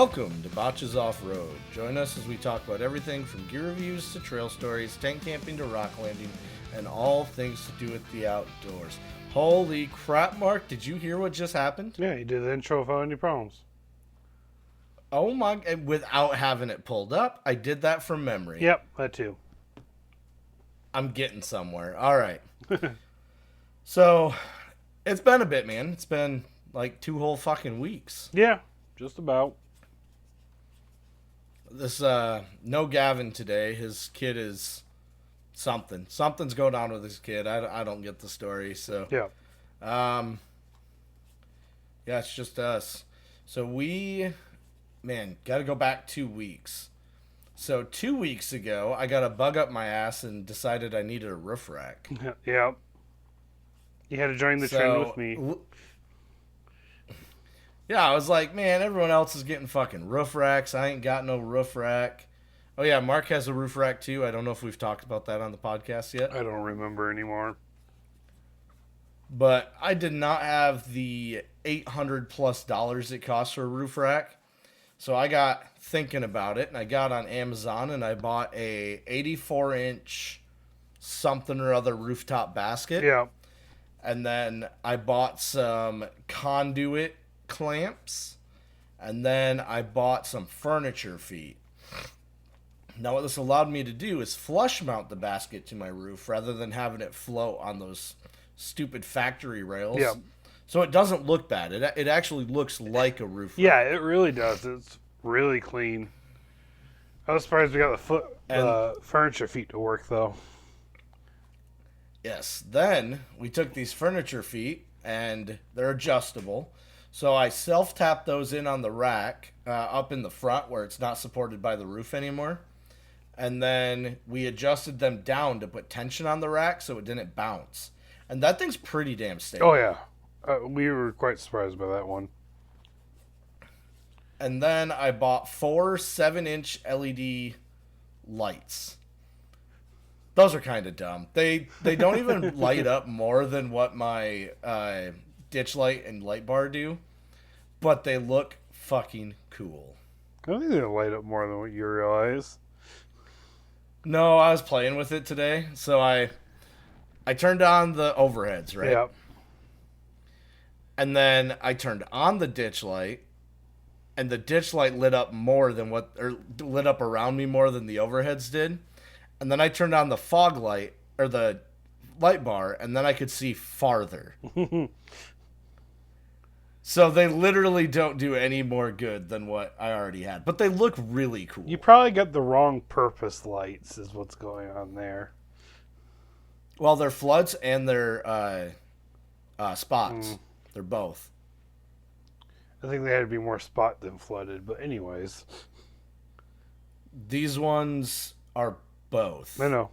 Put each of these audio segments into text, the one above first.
Welcome to Botches Off-Road. Join us as we talk about everything from gear reviews to trail stories, tent camping to rock landing, and all things to do with the outdoors. Holy crap, Mark, did you hear what just happened? Yeah, you did the intro without any problems. Oh my, without having it pulled up, I did that from memory. Yep, that too. I'm getting somewhere. All right. So, it's been a bit, man. It's been like 2 whole fucking weeks. Yeah, just about. This, no Gavin today. His kid is something. Something's going on with his kid. I don't get the story, so. Yeah. Yeah, it's just us. So got to go back 2 weeks. So 2 weeks ago, I got a bug up my ass and decided I needed a roof rack. Yeah. You had to join the trend with me. Yeah, I was like, man, everyone else is getting fucking roof racks. I ain't got no roof rack. Oh, yeah, Mark has a roof rack, too. I don't know if we've talked about that on the podcast yet. I don't remember anymore. But I did not have the $800+ it costs for a roof rack. So I got thinking about it, and I got on Amazon, and I bought a 84-inch something or other rooftop basket. Yeah. And then I bought some conduit clamps, and then I bought some furniture feet. Now what this allowed me to do is flush mount the basket to my roof rather than having it float on those stupid factory rails. Yeah. So it doesn't look bad. It actually looks like a roof rack. Yeah, it really does. It's really clean. I was surprised we got the furniture feet to work, though. Yes. Then we took these furniture feet, and they're adjustable. So I self-tapped those in on the rack up in the front where it's not supported by the roof anymore. And then we adjusted them down to put tension on the rack so it didn't bounce. And that thing's pretty damn stable. Oh, yeah. We were quite surprised by that one. And then I bought 4 7-inch LED lights. Those are kind of dumb. They don't even light up more than what my ditch light and light bar do, but they look fucking cool. I don't think they light up more than what you realize. No, I was playing with it today, so I turned on the overheads, right? Yeah. And then I turned on the ditch light, and the ditch light lit up lit up around me more than the overheads did. And then I turned on the fog light, or the light bar, and then I could see farther. So they literally don't do any more good than what I already had. But they look really cool. You probably got the wrong purpose lights is what's going on there. Well, they're floods and they're spots. They're both. I think they had to be more spot than flooded, but anyways. These ones are both. I know.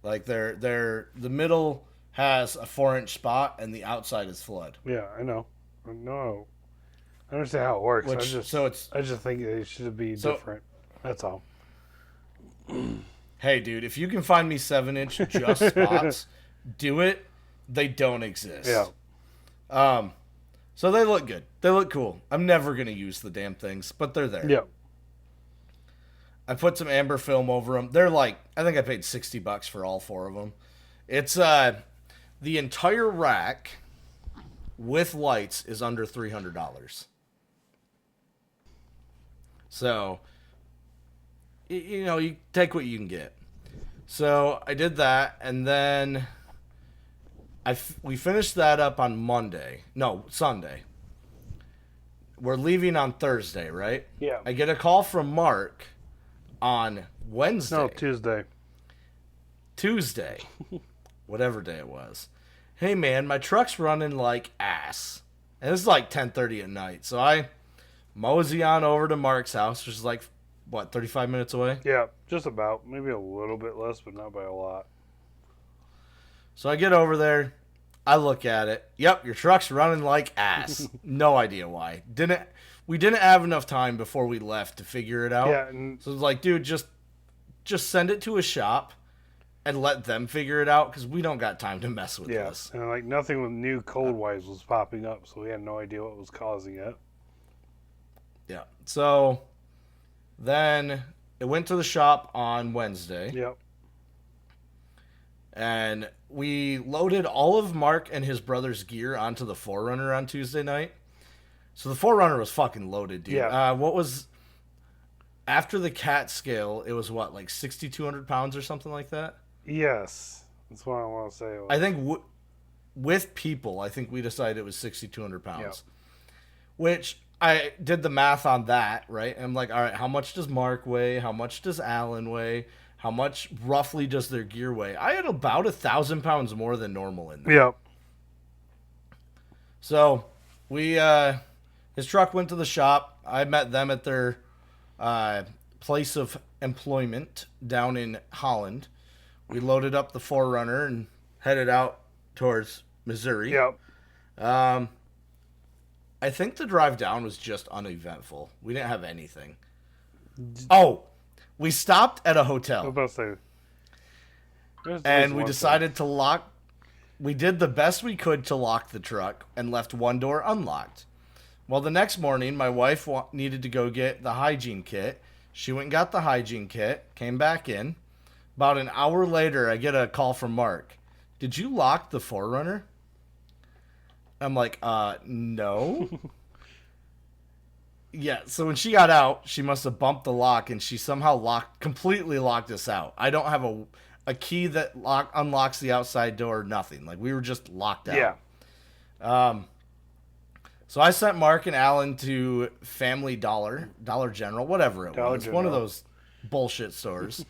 Like they're the middle has a 4-inch spot and the outside is flood. Yeah, I know. No. I understand how it works. I just think they should be different. That's all. Hey, dude, if you can find me 7-inch just spots, do it. They don't exist. Yeah. So they look good. They look cool. I'm never gonna use the damn things, but they're there. Yeah. I put some amber film over them. They're like, I think I paid $60 for all 4 of them. It's the entire rack with lights is under $300. So, you take what you can get. So I did that, and then we finished that up on Sunday. We're leaving on Thursday, right? Yeah. I get a call from Mark on Wednesday. No, Tuesday. Whatever day it was. Hey, man, my truck's running like ass. And it's like 10:30 at night. So I mosey on over to Mark's house, which is like, 35 minutes away? Yeah, just about. Maybe a little bit less, but not by a lot. So I get over there. I look at it. Yep, your truck's running like ass. No idea why. We didn't have enough time before we left to figure it out. Yeah, so it's like, dude, just send it to a shop and let them figure it out because we don't got time to mess with this. And like nothing with new cold wise was popping up, so we had no idea what was causing it. Yeah. So then it went to the shop on Wednesday. Yep. And we loaded all of Mark and his brother's gear onto the 4runner on Tuesday night. So the 4runner was fucking loaded, dude. Yeah. What was after the cat scale? It was what, like 6,200 pounds or something like that. Yes. That's what I want to say. I think with people, I think we decided it was 6,200 pounds. Yep. Which I did the math on that, right? And I'm like, all right, how much does Mark weigh? How much does Alan weigh? How much roughly does their gear weigh? I had about 1,000 pounds more than normal in there. Yep. So we, his truck went to the shop. I met them at their place of employment down in Holland. We loaded up the 4runner and headed out towards Misouri. Yep. I think the drive down was just uneventful. We didn't have anything. Oh, we stopped at a I was hotel. about to say. And we decided to lock. We did the best we could to lock the truck and left one door unlocked. Well, the next morning, my wife needed to go get the hygiene kit. She went and got the hygiene kit, came back in. About an hour later, I get a call from Mark. Did you lock the 4runner? I'm like, no. Yeah, so when she got out, she must have bumped the lock, and she somehow completely locked us out. I don't have a key that unlocks the outside door, nothing. Like, we were just locked out. Yeah. So I sent Mark and Alan to Family Dollar General, whatever it Dollar was. General. One of those bullshit stores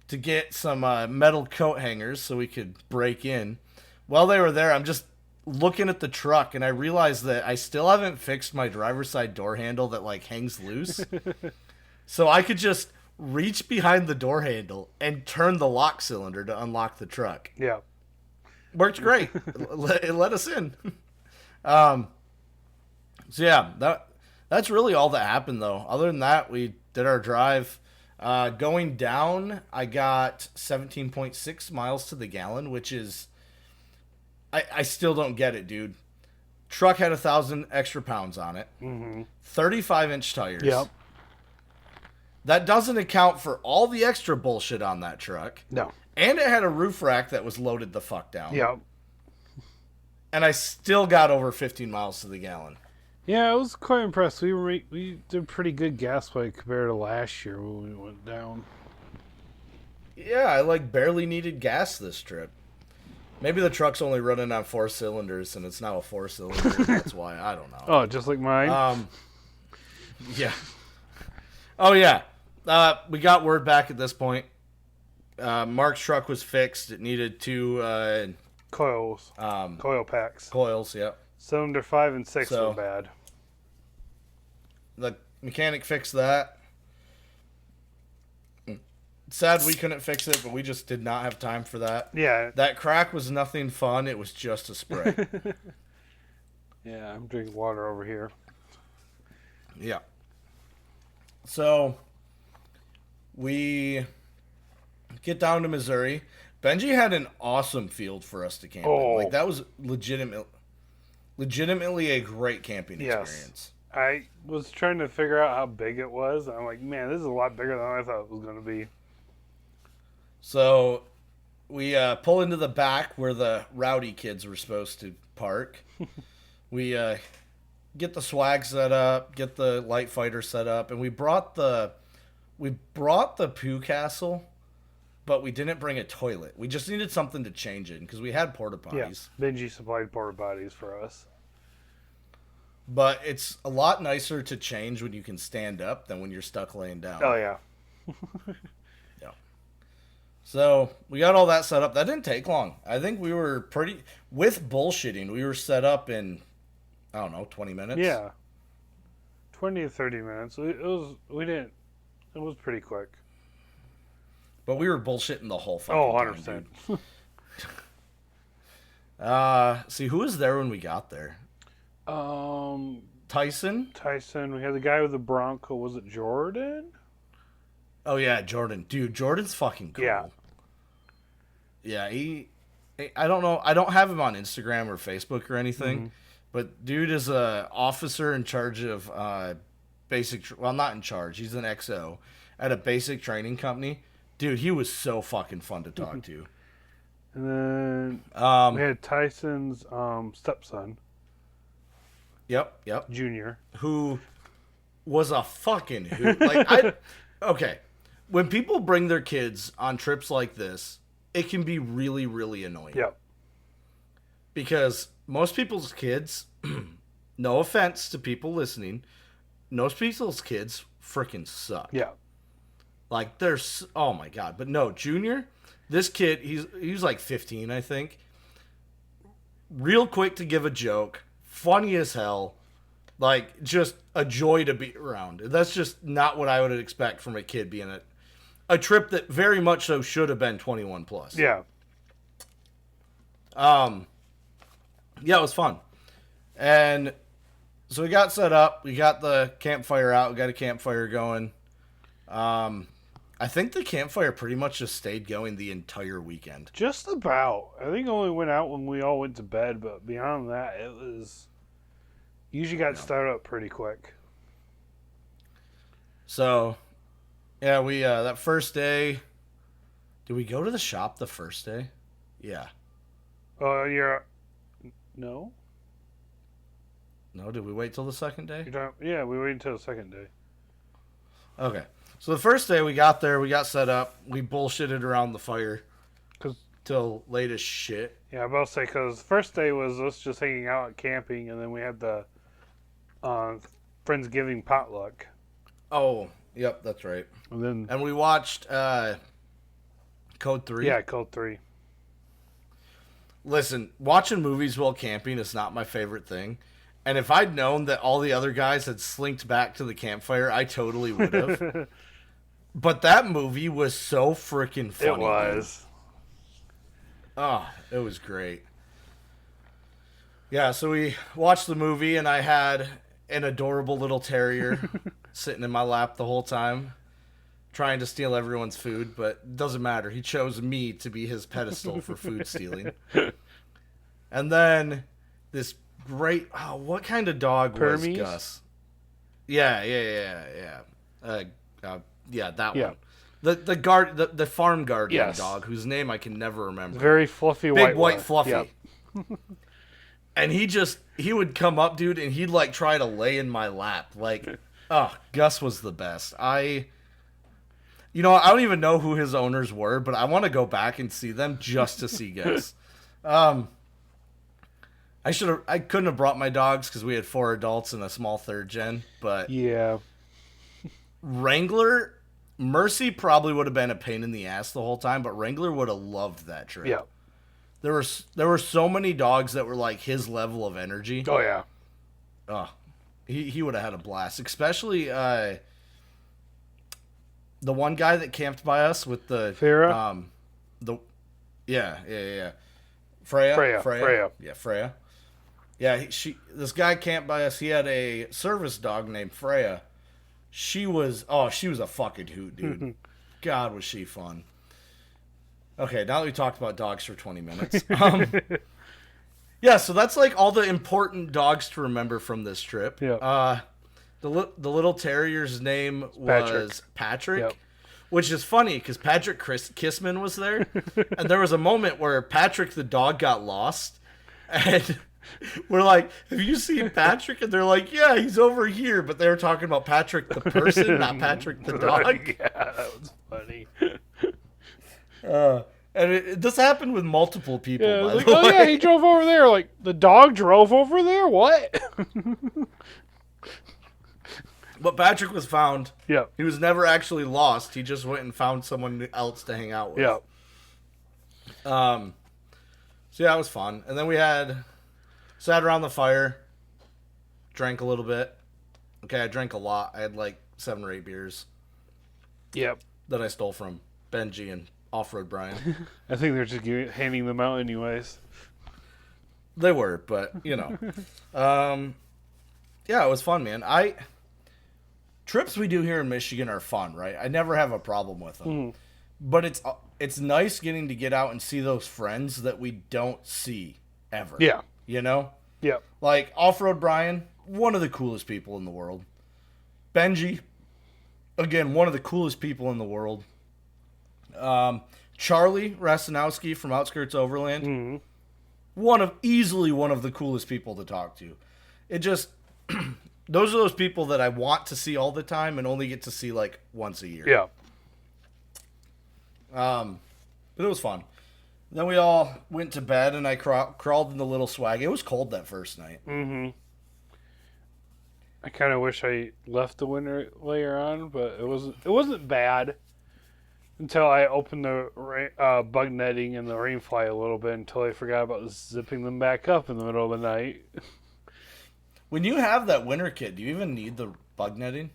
to get some metal coat hangers so we could break in. While they were there, I'm just looking at the truck, and I realized that I still haven't fixed my driver's side door handle that, like, hangs loose. So I could just reach behind the door handle and turn the lock cylinder to unlock the truck. Yeah. Worked great. It let us in. So yeah, that's really all that happened, though. Other than that, we did our drive. Going down, I got 17.6 miles to the gallon, which is... I still don't get it, dude. Truck had 1,000 extra pounds on it. Mm-hmm. 35-inch tires. Yep. That doesn't account for all the extra bullshit on that truck. No. And it had a roof rack that was loaded the fuck down. Yep. And I still got over 15 miles to the gallon. Yeah, I was quite impressed. We did pretty good gas weight compared to last year when we went down. Yeah, I like barely needed gas this trip. Maybe the truck's only running on 4 cylinders and it's now a 4-cylinder. That's why. I don't know. Oh, just like mine? Yeah. Oh, yeah. We got word back at this point. Mark's truck was fixed. It needed 2 Coils. Coil packs. coils, yep. Cylinder 5 and 6 So- were bad. The mechanic fixed that. Sad we couldn't fix it, but we just did not have time for that. Yeah. That crack was nothing fun. It was just a spray. Yeah, I'm drinking water over here. Yeah. So we get down to Misouri. Benji had an awesome field for us to camp in. Oh. Like, that was legitimately a great camping Yes. experience. I was trying to figure out how big it was. I'm like, man, this is a lot bigger than I thought it was going to be. So we pull into the back where the rowdy kids were supposed to park. We get the swag set up, get the light fighter set up, and we brought the poo castle, but we didn't bring a toilet. We just needed something to change it because we had porta potties. Yeah, Benji supplied porta potties for us. But it's a lot nicer to change when you can stand up than when you're stuck laying down. Oh, yeah. Yeah. So we got all that set up. That didn't take long. I think we were with bullshitting, we were set up in, I don't know, 20 minutes? Yeah. 20 to 30 minutes. It was pretty quick. But we were bullshitting the whole fucking Oh, time, 100%. dude. See, who was there when we got there? Tyson? Tyson. We had the guy with the Bronco. Was it Jordan? Oh, yeah, Jordan. Dude, Jordan's fucking cool. Yeah. Yeah, I don't know. I don't have him on Instagram or Facebook or anything. Mm-hmm. But dude is a officer in charge of well, not in charge. He's an XO at a basic training company. Dude, he was so fucking fun to talk to. And then we had Tyson's stepson. Yep. Junior. Who was a fucking hoot. Okay. When people bring their kids on trips like this, it can be really, really annoying. Yep. Because most people's kids, no offense to people listening, most people's kids freaking suck. Yeah. Like, oh my God. But no, Junior, this kid, he's like 15, I think. Real quick to give a joke. Funny as hell. Like, just a joy to be around. That's just not what I would expect from a kid being a trip that very much so should have been 21 plus. Yeah. Yeah, it was fun. And so we got set up. We got the campfire out. We got a campfire going. I think the campfire pretty much just stayed going the entire weekend. Just about. I think it only went out when we all went to bed, but beyond that, it was... Usually got started up pretty quick. So, yeah, we, that first day... Did we go to the shop the first day? Yeah. Oh, yeah. No? No, did we wait till the second day? Yeah, we waited until the second day. Okay. So the first day we got there, we got set up, we bullshitted around the fire till late as shit. Yeah, I'm about to say, because the first day was us just hanging out camping, and then we had the Friendsgiving potluck. Oh, yep, that's right. And we watched Code 3. Yeah, Code 3. Listen, watching movies while camping is not my favorite thing. And if I'd known that all the other guys had slinked back to the campfire, I totally would have. But that movie was so freaking funny. It was. Oh, it was great. Yeah, so we watched the movie, and I had an adorable little terrier sitting in my lap the whole time, trying to steal everyone's food, but it doesn't matter. He chose me to be his pedestal for food stealing. And then this great... Oh, what kind of dog Hermes? was Gus? Yeah. Yeah, that one. The farm guardian dog, whose name I can never remember. Very fluffy Big white fluffy. Yep. And he would come up, dude, and he'd like try to lay in my lap. Like, Gus was the best. I don't even know who his owners were, but I want to go back and see them just to see Gus. I couldn't have brought my dogs because we had 4 adults and a small third gen, but yeah. Wrangler, Mercy probably would have been a pain in the ass the whole time, but Wrangler would have loved that trip. Yeah. There were so many dogs that were like his level of energy. Oh yeah. Oh, he would have had a blast, especially the one guy that camped by us with the Farrah? Yeah. Freya. Yeah, Freya. Yeah, this guy camped by us. He had a service dog named Freya. She was a fucking hoot, dude. God, was she fun. Okay, now that we talked about dogs for 20 minutes. Yeah, so that's like all the important dogs to remember from this trip. Yeah. The little terrier's name was Patrick. Yep. Which is funny because Patrick Kissman was there. And there was a moment where Patrick the dog got lost. And we're like, have you seen Patrick? And they're like, yeah, he's over here. But they were talking about Patrick the person, not Patrick the dog. Yeah, that was funny. And this happened with multiple people. Yeah, by like, the way. yeah, he drove over there. Like, the dog drove over there? What? But Patrick was found. Yeah. He was never actually lost. He just went and found someone else to hang out with. Yeah. So yeah, it was fun. And then we sat around the fire, drank a little bit. Okay, I drank a lot. I had like 7 or 8 beers. Yep. That I stole from Benji and Off-Road Brian. I think they're just handing them out anyways. They were, but, yeah, it was fun, man. Trips we do here in Michigan are fun, right? I never have a problem with them. Mm-hmm. But it's nice getting to get out and see those friends that we don't see ever. Yeah. You know? Yeah. Like, Off-Road Brian, one of the coolest people in the world. Benji, again, one of the coolest people in the world. Charlie Rastanowski from Outskirts Overland. Mm-hmm. Easily one of the coolest people to talk to. It just, those are those people that I want to see all the time and only get to see like once a year. Yeah. But it was fun. Then we all went to bed and I crawled in the little swag. It was cold that first night. Mm-hmm. I kind of wish I left the winter layer on, but it wasn't bad until I opened the bug netting and the rain fly a little bit until I forgot about zipping them back up in the middle of the night. When you have that winter kit, do you even need the bug netting?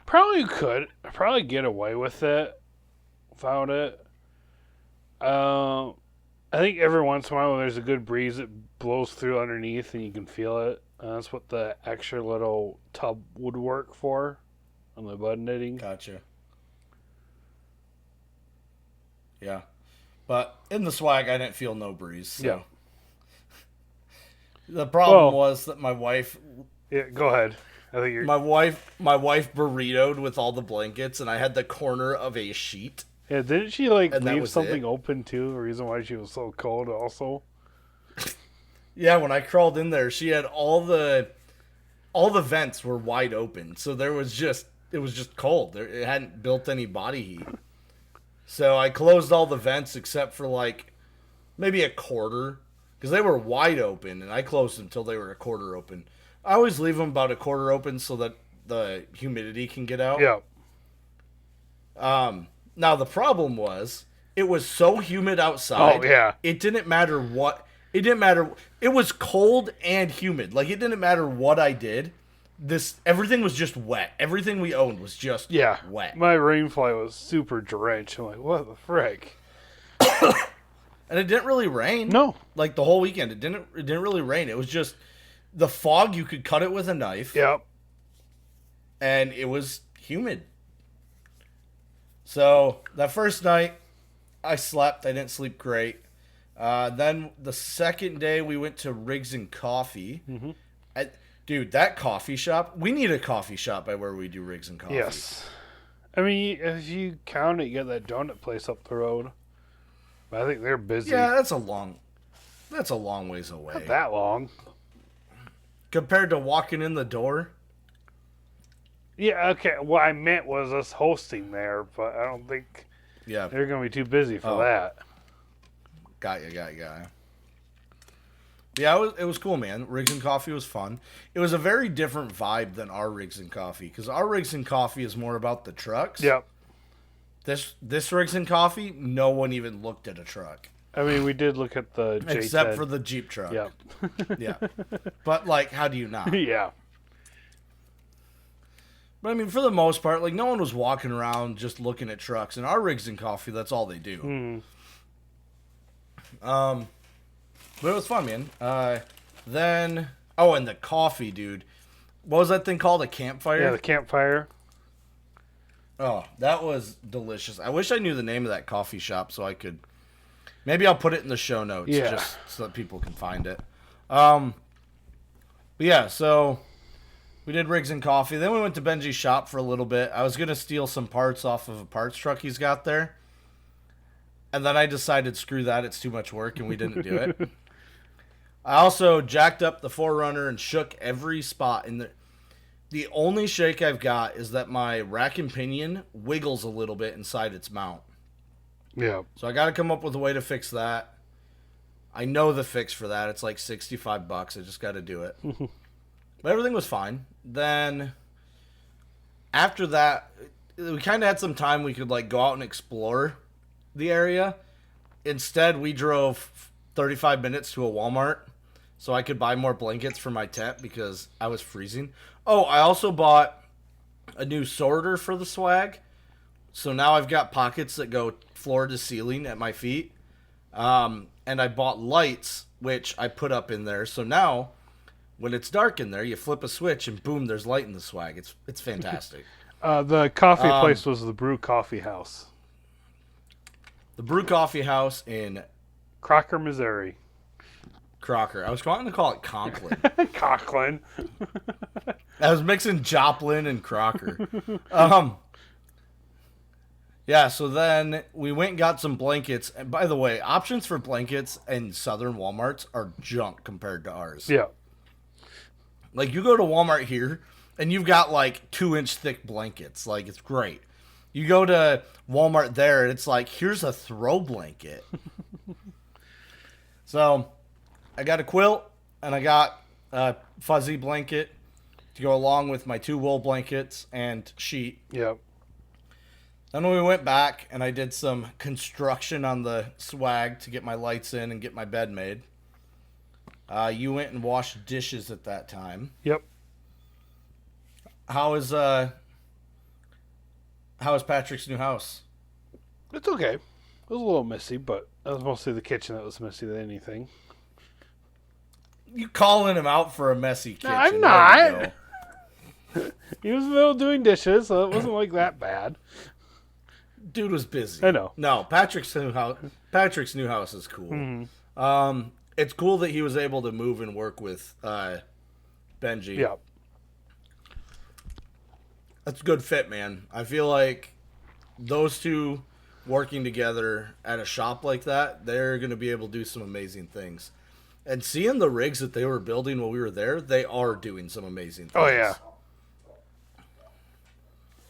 Probably could. I'd probably get away with it without it. I think every once in a while when there's a good breeze, it blows through underneath and you can feel it. That's what the extra little tub would work for on the bud knitting. Gotcha. Yeah. But in the swag, I didn't feel no breeze. So. Yeah. The problem was that my wife... Yeah, go ahead. I think you're... My wife burritoed with all the blankets, and I had the corner of a sheet. Yeah, didn't she leave something it. open too? The reason why she was so cold also. Yeah, when I crawled in there, she had all the vents were wide open, so it was just cold. It hadn't built any body heat. So I closed all the vents except for like maybe a quarter because they were wide open, and I closed them until they were a quarter open. I always leave them about a quarter open so that the humidity can get out. Yeah. Now the problem was it was so humid outside. Oh yeah. It didn't matter what. It didn't matter. It was cold and humid. Like it didn't matter what I did. Everything was just wet. Everything we owned was just wet. My rainfly was super drenched. I'm like, what the frick? And it didn't really rain. No. Like the whole weekend, it didn't really rain. It was just the fog. You could cut it with a knife. Yep. And it was humid. So that first night, I slept. I didn't sleep great. Then the second day, we went to Riggs and Coffee. Mm-hmm. Dude, that coffee shop. We need a coffee shop by where we do Riggs and Coffee. Yes. I mean, if you count it, you got that donut place up the road. But I think they're busy. Yeah, that's a long ways away. Not that long. Compared to walking in the door. Yeah, okay. What I meant was us hosting there, but I don't think they're going to be too busy for that. Got you. Yeah, it was cool, man. Riggs and Coffee was fun. It was a very different vibe than our Riggs and Coffee, because our Riggs and Coffee is more about the trucks. Yep. This Riggs and Coffee, no one even looked at a truck. I mean, we did look at the J10. Except for the Jeep truck. Yep. Yeah. But, like, how do you not? Yeah. But, I mean, for the most part, like, no one was walking around just looking at trucks. And our Riggs and Coffee, that's all they do. But it was fun, man. And the coffee, dude. What was that thing called? A campfire? Yeah, the campfire. Oh, that was delicious. I wish I knew the name of that coffee shop so I could... Maybe I'll put it in the show notes just so that people can find it. But yeah, so we did Riggs and Coffee. Then we went to Benji's shop for a little bit. I was going to steal some parts off of a parts truck he's got there. And then I decided, screw that, it's too much work, and we didn't do it. I also jacked up the 4runner and shook every spot in the... The only shake I've got is that my rack and pinion wiggles a little bit inside its mount. Yeah. So I got to come up with a way to fix that. I know the fix for that. It's like $65. I just got to do it. But everything was fine. Then after that, we kind of had some time we could like go out and explore the area. Instead, we drove 35 minutes to a Walmart so I could buy more blankets for my tent because I was freezing. Oh, I also bought a new sorter for the swag. So now I've got pockets that go floor to ceiling at my feet. And I bought lights, which I put up in there. So now, when it's dark in there, you flip a switch and boom, there's light in the swag. It's fantastic. The coffee place was the Brew Coffee House. The Brew Coffee House in... Crocker, Missouri. Crocker. I was going to call it Conklin. Conklin. I was mixing Joplin and Crocker. Yeah, so then we went and got some blankets. And by the way, options for blankets in southern Walmarts are junk compared to ours. Yeah. Like, you go to Walmart here, and you've got, like, 2-inch thick blankets. Like, it's great. You go to Walmart there, and it's like, here's a throw blanket. So, I got a quilt, and I got a fuzzy blanket to go along with my 2 wool blankets and sheet. Yep. Then we went back, and I did some construction on the swag to get my lights in and get my bed made. You went and washed dishes at that time. Yep. How is Patrick's new house? It's okay. It was a little messy, but it was mostly the kitchen that was messy than anything. You calling him out for a messy kitchen? No, I'm not. He was in the middle of doing dishes, so it wasn't like that bad. Dude was busy. I know. No, Patrick's new house is cool. Mm-hmm. It's cool that he was able to move and work with Benji. Yeah. That's a good fit, man. I feel like those two working together at a shop like that, they're going to be able to do some amazing things. And seeing the rigs that they were building while we were there, they are doing some amazing things. Oh, yeah.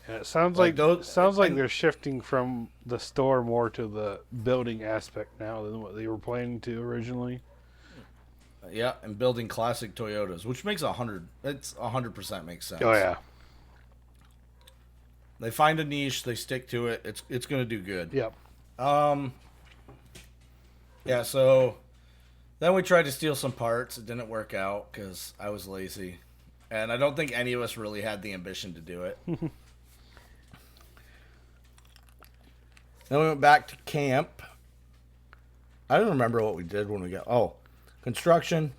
Yeah, it sounds like they're shifting from the store more to the building aspect now than what they were planning to originally. Yeah, and building classic Toyotas, which makes 100% makes sense. Oh yeah. They find a niche, they stick to it. It's going to do good. Yep. Yeah, so then we tried to steal some parts. It didn't work out because I was lazy. And I don't think any of us really had the ambition to do it. Then we went back to camp. I don't remember what we did when we got... Oh, construction.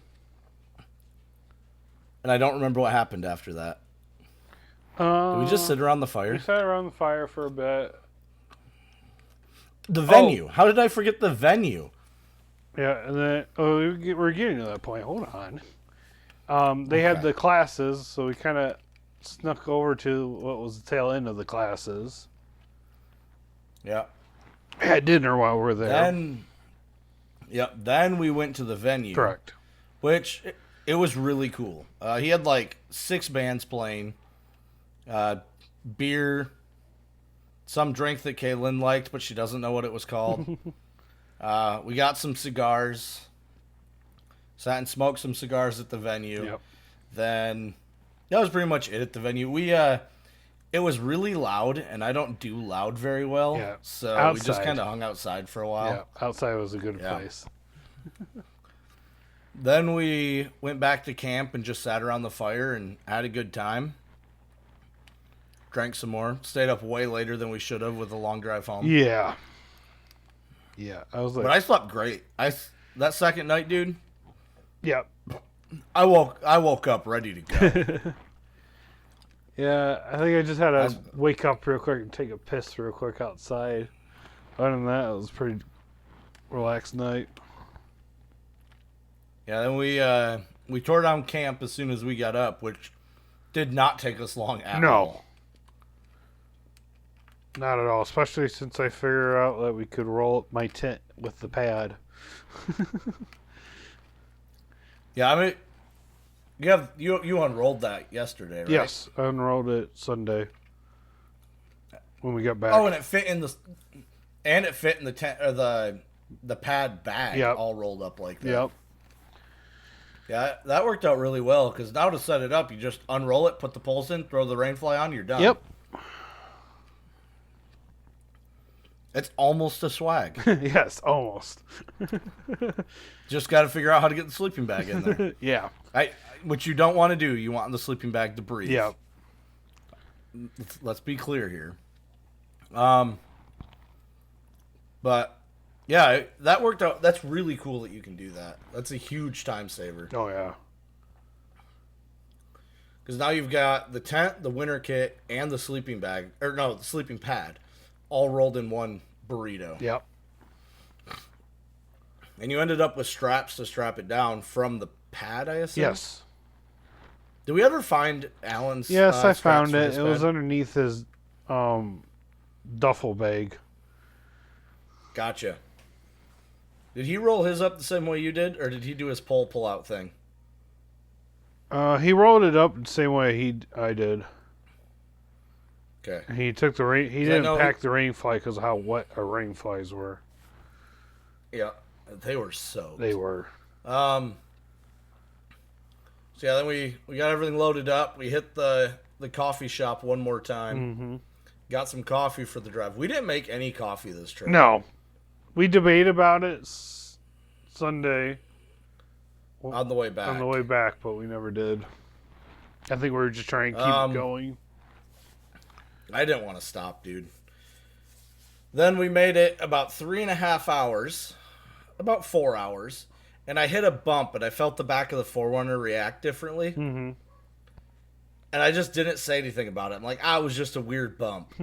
And I don't remember what happened after that. Did we just sit around the fire? We sat around the fire for a bit. The venue. Oh. How did I forget the venue? Yeah, and then we're getting to that point. Hold on. They had the classes, so we kind of snuck over to what was the tail end of the classes. Yeah. Had dinner while we were there. Then we went to the venue. Correct. Which, it was really cool. He had like 6 bands playing. Beer. Some drink that Kaylin liked, but she doesn't know what it was called. We got some cigars. Sat and smoked some cigars at the venue. Yep. Then, that was pretty much it at the venue. It was really loud, and I don't do loud very well. Yeah. So outside. We just kind of hung outside for a while. Yeah, outside was a good place. Then we went back to camp and just sat around the fire and had a good time. Drank some more. Stayed up way later than we should have with a long drive home. Yeah. Yeah, I was like... But I slept great. That second night, dude. Yeah. I woke up ready to go. Yeah, I think I just had to wake up real quick and take a piss real quick outside. Other than that, it was a pretty relaxed night. Yeah, then we tore down camp as soon as we got up, which did not take us long at all. Not at all, especially since I figured out that we could roll up my tent with the pad. Yeah, I mean, you unrolled that yesterday, right? Yes, I unrolled it Sunday when we got back. Oh, and it fit in the tent or the pad bag, all rolled up like that. Yep. Yeah, that worked out really well because now to set it up, you just unroll it, put the poles in, throw the rainfly on, you're done. Yep. It's almost a swag. Yes, almost. Just got to figure out how to get the sleeping bag in there. Yeah. Which you don't want to do. You want the sleeping bag to breathe. Yeah. Let's be clear here. But yeah, that worked out. That's really cool that you can do that. That's a huge time saver. Oh yeah. Because now you've got the tent, the winter kit, and the sleeping bag, or no, the sleeping pad, all rolled in one burrito. Yep. And you ended up with straps to strap it down from the pad, I assume? Yes. Did we ever find Alan's? Yes, I scraps found from it. his It was bed? underneath his duffel bag. Gotcha. Did he roll his up the same way you did, or did he do his pull out thing? He rolled it up the same way I did. Okay. He took the rain. He 'Cause I didn't know pack the rain fly because of how wet our rain flies were. Yeah, they were soaked. They were. So yeah, then we got everything loaded up. We hit the coffee shop one more time. Mm-hmm. Got some coffee for the drive. We didn't make any coffee this trip. No, we debated about it Sunday On the way back. but we never did. I think we were just trying to keep it going. I didn't want to stop, dude. Then we made it about 3.5 hours, about 4 hours, and I hit a bump, and I felt the back of the 4runner react differently. Mm-hmm. And I just didn't say anything about it. I'm like, it was just a weird bump.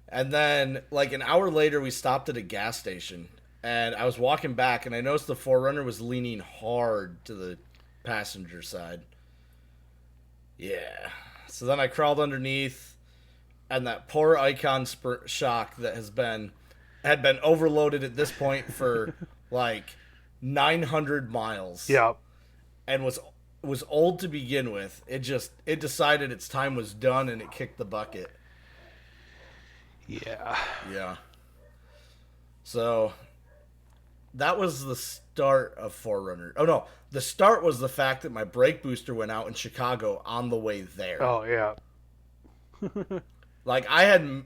And then, like, an hour later, we stopped at a gas station. And I was walking back, and I noticed the 4runner was leaning hard to the passenger side. Yeah. So then I crawled underneath, and that poor Icon shock that had been overloaded at this point for, like, 900 miles. Yeah. And was old to begin with. It decided its time was done and it kicked the bucket. Yeah. Yeah. So that was the start of 4runner. Oh no, the start was the fact that my brake booster went out in Chicago on the way there. Oh yeah. Like I had,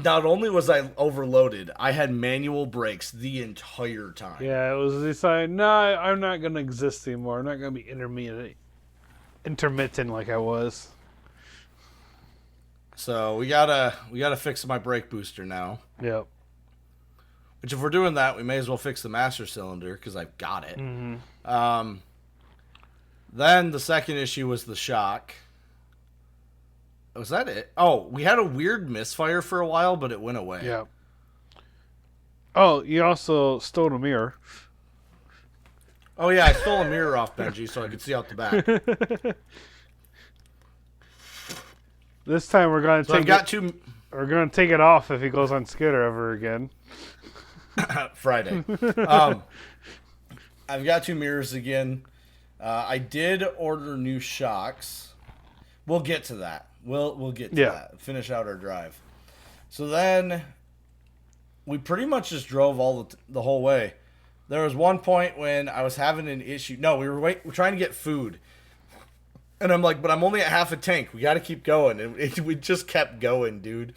not only was I overloaded, I had manual brakes the entire time. Yeah, it was decided, no, I'm not going to exist anymore. I'm not going to be intermittent like I was. So we gotta fix my brake booster now. Yep. Which if we're doing that, we may as well fix the master cylinder because I've got it. Mm-hmm. Then the second issue was the shock. Was that it? Oh, we had a weird misfire for a while, but it went away. Yep. Oh, you also stole a mirror. Oh yeah, I stole a mirror off Benji so I could see out the back. This time we're going to We're going to take it off if he goes on Skitter ever again. Friday. I've got 2 mirrors again. I did order new shocks. We'll get to that. We'll get to that. Finish out our drive. So then we pretty much just drove the whole way. There was one point when I was having an issue. No, we were trying to get food. And I'm like, but I'm only at half a tank. We got to keep going. And we just kept going, dude.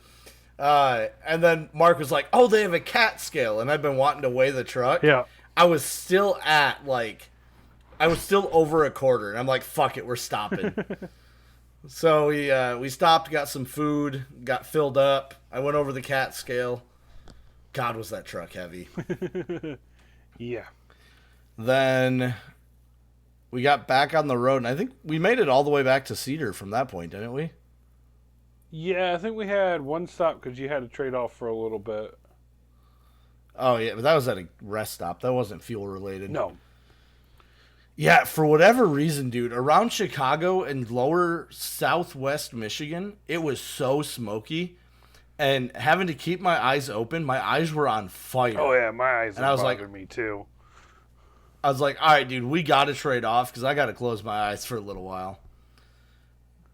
And then Mark was like, oh, they have a cat scale. And I've been wanting to weigh the truck. Yeah. I was still over a quarter. And I'm like, fuck it, we're stopping. So we stopped, got some food, got filled up. I went over the cat scale. God, was that truck heavy. Yeah. Then we got back on the road, and I think we made it all the way back to Cedar from that point, didn't we? Yeah, I think we had one stop because you had to trade off for a little bit. Oh, yeah, but that was at a rest stop. That wasn't fuel related. No. Yeah, for whatever reason, dude, around Chicago and lower southwest Michigan, it was so smoky. And having to keep my eyes open, my eyes were on fire. Oh, yeah, my eyes and bothered me, too. I was like, all right, dude, we got to trade off because I got to close my eyes for a little while.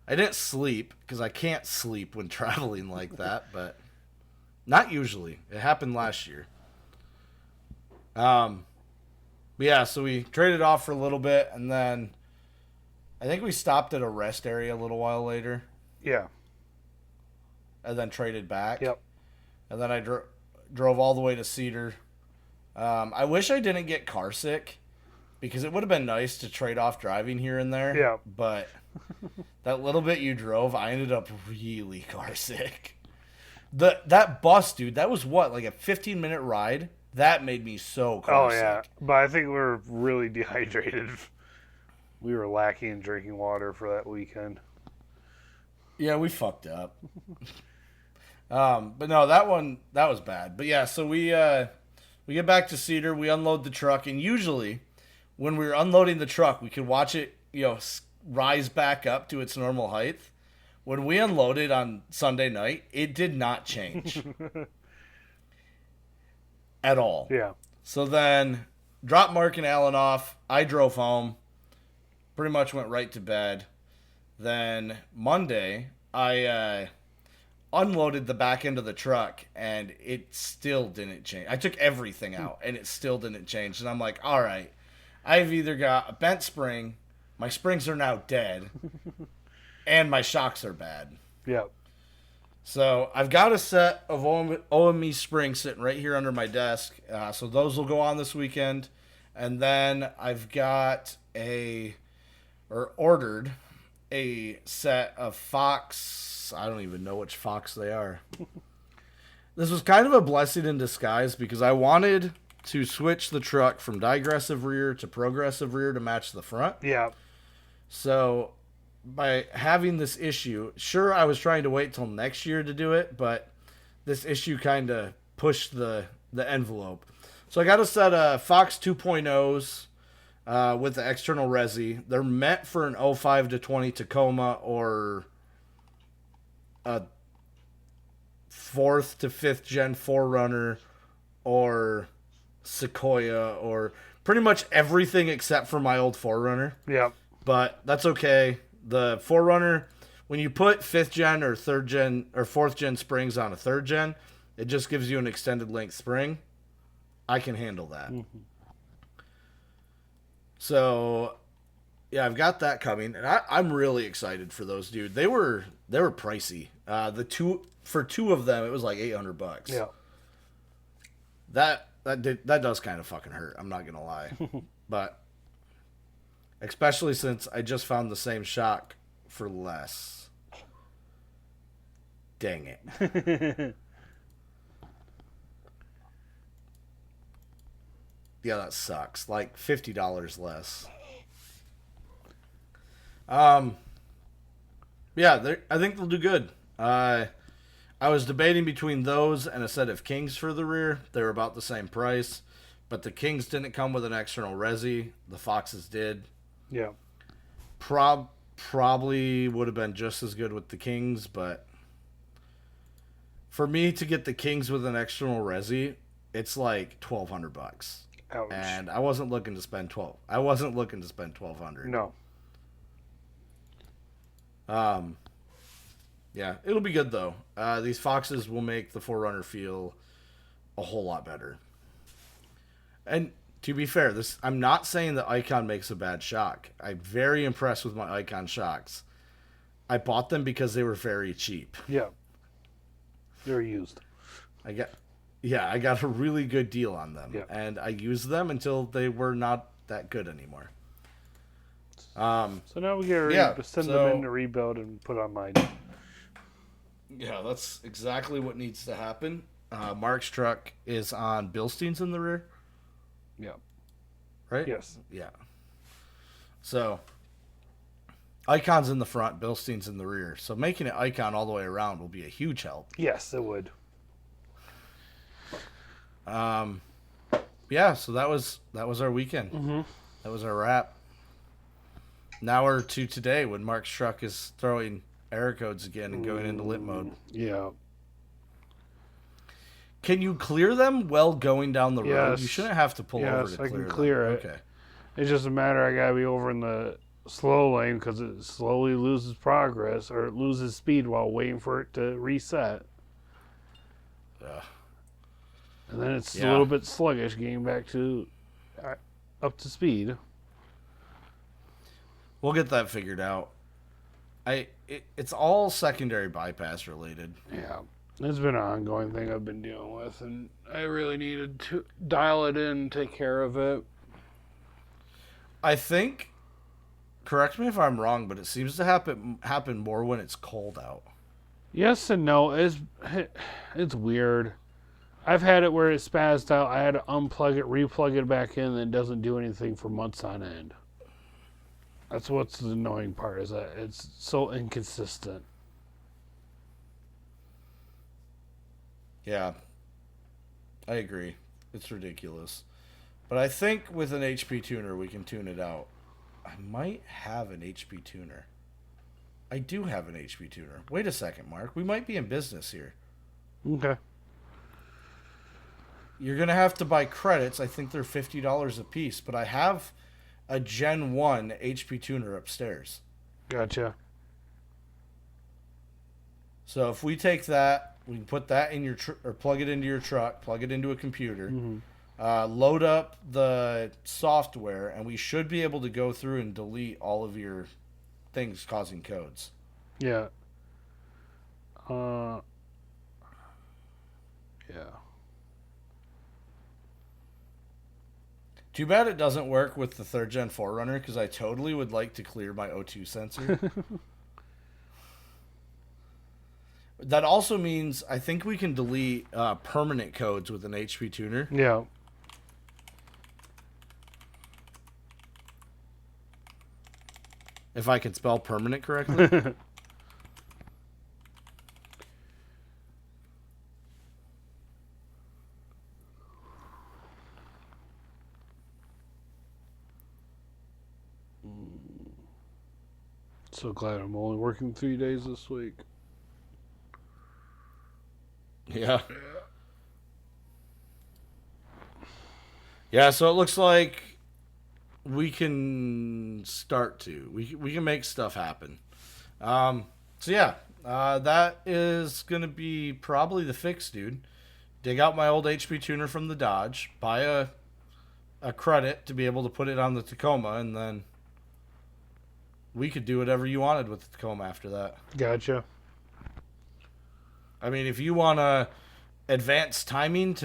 I didn't sleep because I can't sleep when traveling like that, but not usually. It happened last year. But yeah, so we traded off for a little bit, and then I think we stopped at a rest area a little while later. Yeah. And then traded back. Yep. And then I drove all the way to Cedar. I wish I didn't get car sick because it would have been nice to trade off driving here and there. Yeah. But that little bit you drove, I ended up really car sick. That bus, dude, that was what, like a 15-minute ride? That made me so car sick. Oh, yeah. But I think we were really dehydrated. We were lacking in drinking water for that weekend. Yeah, we fucked up. But no, that was bad. But yeah, so we get back to Cedar, we unload the truck, and usually when we were unloading the truck, we could watch it, rise back up to its normal height. When we unloaded on Sunday night, it did not change at all. Yeah. So then, dropped Mark and Alan off. I drove home. Pretty much went right to bed. Then Monday, I unloaded the back end of the truck, and it still didn't change. I took everything out, and it still didn't change. And I'm like, all right, I've either got a bent spring, my springs are now dead, and my shocks are bad. Yep. So I've got a set of OME springs sitting right here under my desk. So those will go on this weekend. And then I've ordered a set of Fox. I don't even know which Fox they are. This was kind of a blessing in disguise because I wanted to switch the truck from digressive rear to progressive rear to match the front. Yeah. So by having this issue, sure, I was trying to wait till next year to do it, but this issue kind of pushed the envelope. So I got a set of Fox 2.0s with the external resi. They're meant for an 05 to 20 Tacoma or a 4th to 5th gen 4runner or Sequoia or pretty much everything except for my old 4runner. Yep. But that's okay. The 4runner, when you put 5th gen or 3rd gen or 4th gen springs on a 3rd gen, it just gives you an extended length spring. I can handle that. Mm-hmm. So, yeah, I've got that coming, and I'm really excited for those, dude. They were pricey. For two of them, it was like $800. Yeah. That does kind of fucking hurt. I'm not gonna lie, but especially since I just found the same shock for less. Dang it. Yeah, that sucks. Like $50 less. Yeah, I think they'll do good. I was debating between those and a set of Kings for the rear. They're about the same price, but the Kings didn't come with an external resi. The Foxes did. Yeah. Probably would have been just as good with the Kings, but for me to get the Kings with an external resi, it's like $1,200. Ouch. And I wasn't looking to spend $1,200. No. Yeah, it'll be good though. These Foxes will make the 4runner feel a whole lot better. And to be fair, I'm not saying that Icon makes a bad shock. I'm very impressed with my Icon shocks. I bought them because they were very cheap. Yeah. They're used. I got a really good deal on them. Yeah. And I used them until they were not that good anymore. So now we get ready to send them in to rebuild and put on mine. Yeah, that's exactly what needs to happen. Mark's truck is on Bilstein's in the rear. Yeah. Right? Yes. Yeah. So, Icon's in the front, Bilstein's in the rear. So making it Icon all the way around will be a huge help. Yes, it would. Yeah, so that was our weekend. Mm-hmm. That was our wrap. Now we're to today when Mark's truck is throwing error codes again and going into lit mode. Yeah. Can you clear them while going down the road? Yes. You shouldn't have to pull over to Yes, clear I can them. clear it. Okay. It's just a matter I gotta be over in the slow lane because it slowly loses progress or it loses speed while waiting for it to reset. And then it's a little bit sluggish getting back to up to speed. We'll get that figured out. It's all secondary bypass related. Yeah. It's been an ongoing thing I've been dealing with, and I really needed to dial it in and take care of it. I think, correct me if I'm wrong, but it seems to happen more when it's cold out. Yes and no. It's weird. I've had it where it spazzed out. I had to unplug it, replug it back in, and it doesn't do anything for months on end. That's what's the annoying part, is that it's so inconsistent. Yeah, I agree. It's ridiculous. But I think with an HP tuner, we can tune it out. I might have an HP tuner. I do have an HP tuner. Wait a second, Mark. We might be in business here. Okay. You're going to have to buy credits. I think they're $50 a piece, but I have a Gen 1 HP tuner upstairs. Gotcha. So if we take that, we can put that in your or plug it into your truck, plug it into a computer, load up the software, and we should be able to go through and delete all of your things causing codes. Yeah. Yeah. Too bad it doesn't work with the 3rd Gen 4runner, because I totally would like to clear my O2 sensor. That also means I think we can delete permanent codes with an HP tuner. Yeah. If I can spell permanent correctly. So glad I'm only working 3 days this week. Yeah. Yeah, so it looks like we can start to. We can make stuff happen. So yeah, that is going to be probably the fix, dude. Dig out my old HP tuner from the Dodge, buy a credit to be able to put it on the Tacoma, and then we could do whatever you wanted with the Tacoma after that. Gotcha. I mean, if you want to advance timing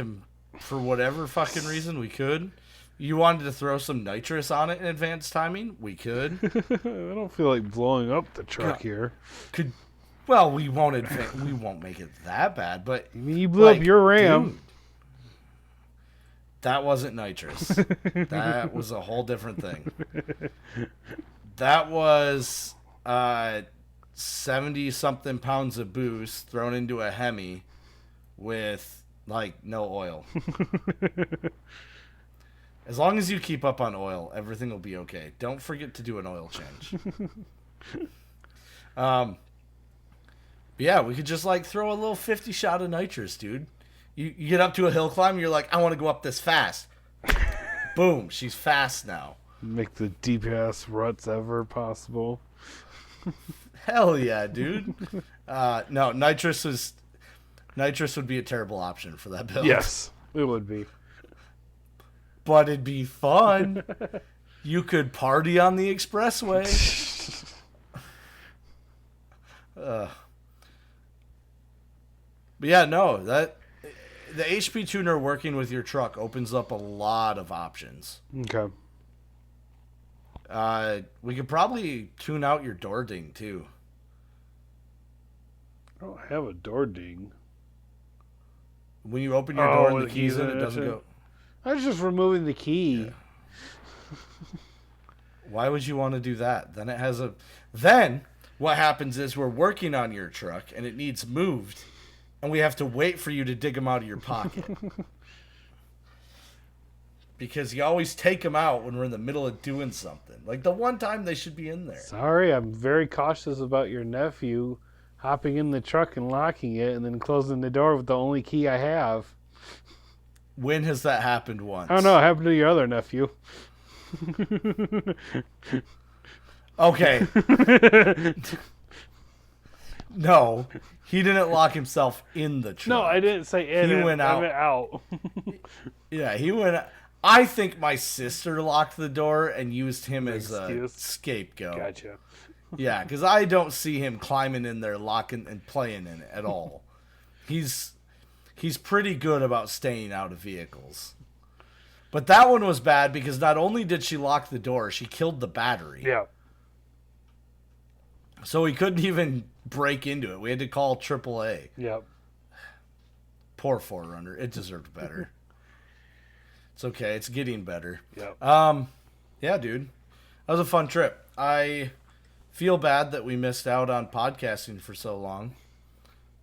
for whatever fucking reason, we could. You wanted to throw some nitrous on it in advanced timing, we could. I don't feel like blowing up the truck here. Well, we won't make it that bad, but I mean, you blew up your Ram. Dude, that wasn't nitrous. That was a whole different thing. That was 70-something pounds of booze thrown into a Hemi with, like, no oil. As long as you keep up on oil, everything will be okay. Don't forget to do an oil change. But yeah, we could just, like, throw a little 50 shot of nitrous, dude. You get up to a hill climb, you're like, I want to go up this fast. Boom, she's fast now. Make the deep-ass ruts ever possible. Hell yeah, dude. No, nitrous would be a terrible option for that build. Yes, it would be. But it'd be fun. You could party on the expressway. But yeah, no, the HP tuner working with your truck opens up a lot of options. Okay. We could probably tune out your door ding too. I don't have a door ding. When you open your door and the key's in, it doesn't go. I was just removing the key. Yeah. Why would you want to do that? Then what happens is we're working on your truck and it needs moved, and we have to wait for you to dig them out of your pocket. Because you always take them out when we're in the middle of doing something. Like the one time they should be in there. Sorry, I'm very cautious about your nephew hopping in the truck and locking it and then closing the door with the only key I have. When has that happened once? I don't know. It happened to your other nephew. Okay. No, he didn't lock himself in the truck. No, I didn't say in. He went out. I meant out. Yeah, he went out. I think my sister locked the door and used him as a scapegoat. Gotcha. Yeah, because I don't see him climbing in there, locking and playing in it at all. He's pretty good about staying out of vehicles. But that one was bad because not only did she lock the door, she killed the battery. Yeah. So we couldn't even break into it. We had to call AAA. Yep. Poor 4runner. It deserved better. It's okay. It's getting better. Yep. Yeah, dude. That was a fun trip. I feel bad that we missed out on podcasting for so long,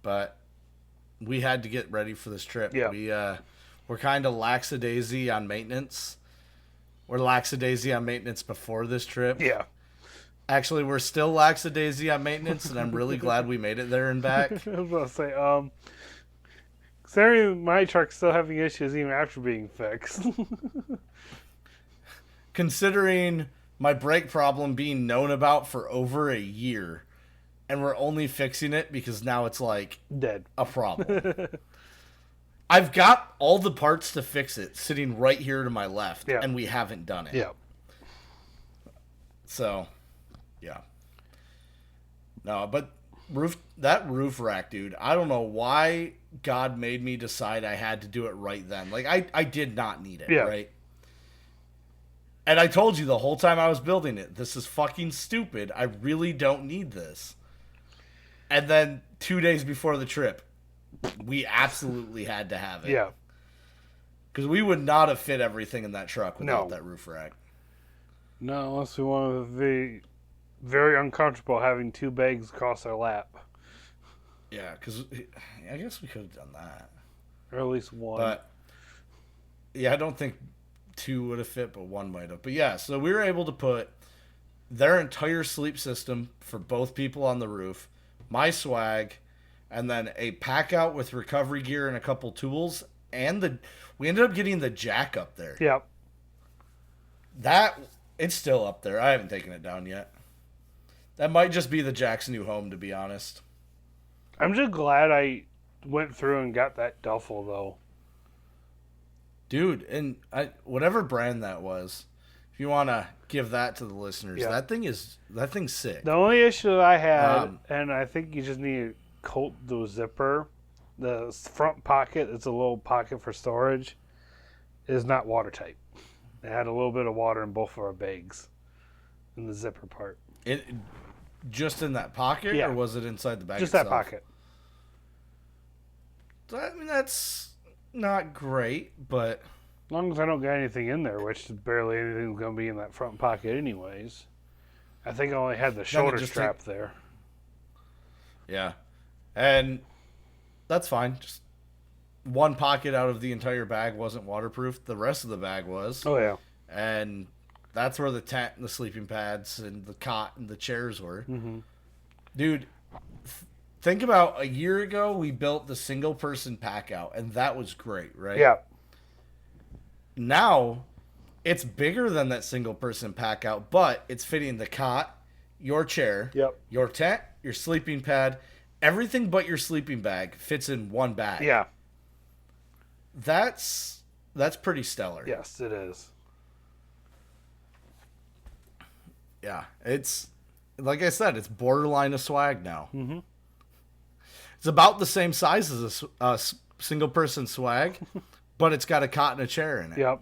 but we had to get ready for this trip. Yeah. We're kind of lackadaisy on maintenance, were lackadaisy on maintenance before this trip. Yeah. Actually, we're still lackadaisy on maintenance, and I'm really glad we made it there and back. I was about to say, considering my truck's still having issues even after being fixed. Considering my brake problem being known about for over a year, and we're only fixing it because now it's like Dead. a problem. I've got all the parts to fix it sitting right here to my left, Yeah. and we haven't done it. Yeah. So, yeah. No, but that roof rack, dude, I don't know why God made me decide I had to do it right then. Like, I did not need it, Yeah. right? And I told you the whole time I was building it, this is fucking stupid. I really don't need this. And then 2 days before the trip, we absolutely had to have it. Yeah. Because we would not have fit everything in that truck without No. that roof rack. No, unless we want to be very uncomfortable having 2 bags across our lap. Yeah, because I guess we could have done that. Or at least one. But, yeah, I don't think 2 would have fit, but 1 might have. But, yeah, so we were able to put their entire sleep system for both people on the roof, my swag, and then a pack out with recovery gear and a couple tools, and we ended up getting the jack up there. Yep. It's still up there. I haven't taken it down yet. That might just be the jack's new home, to be honest. I'm just glad I went through and got that duffel, though. Dude, and whatever brand that was, if you want to give that to the listeners, Yeah. that thing's sick. The only issue that I had, and I think you just need to coat the zipper, the front pocket, it's a little pocket for storage, is not watertight. It had a little bit of water in both of our bags, in the zipper part. It just in that pocket, Yeah. or was it inside the bag Just itself? that pocket. I mean, that's not great, but As long as I don't got anything in there, which barely anything's going to be in that front pocket anyways. I think I only had the shoulder just strap there. yeah. And that's fine. Just one pocket out of the entire bag wasn't waterproof. The rest of the bag was. Oh, yeah. And that's where the tent and the sleeping pads and the cot and the chairs were. Mm-hmm. Dude, think about a year ago, we built the single person pack out, and that was great, right? Yeah. Now, it's bigger than that single person pack out, but it's fitting the cot, your chair, Yep. your tent, your sleeping pad, everything but your sleeping bag fits in one bag. Yeah. That's pretty stellar. Yes, it is. Yeah, it's like I said, it's borderline a swag now. Mm-hmm. It's about the same size as a single person swag, but it's got a cot and a chair in it. Yep.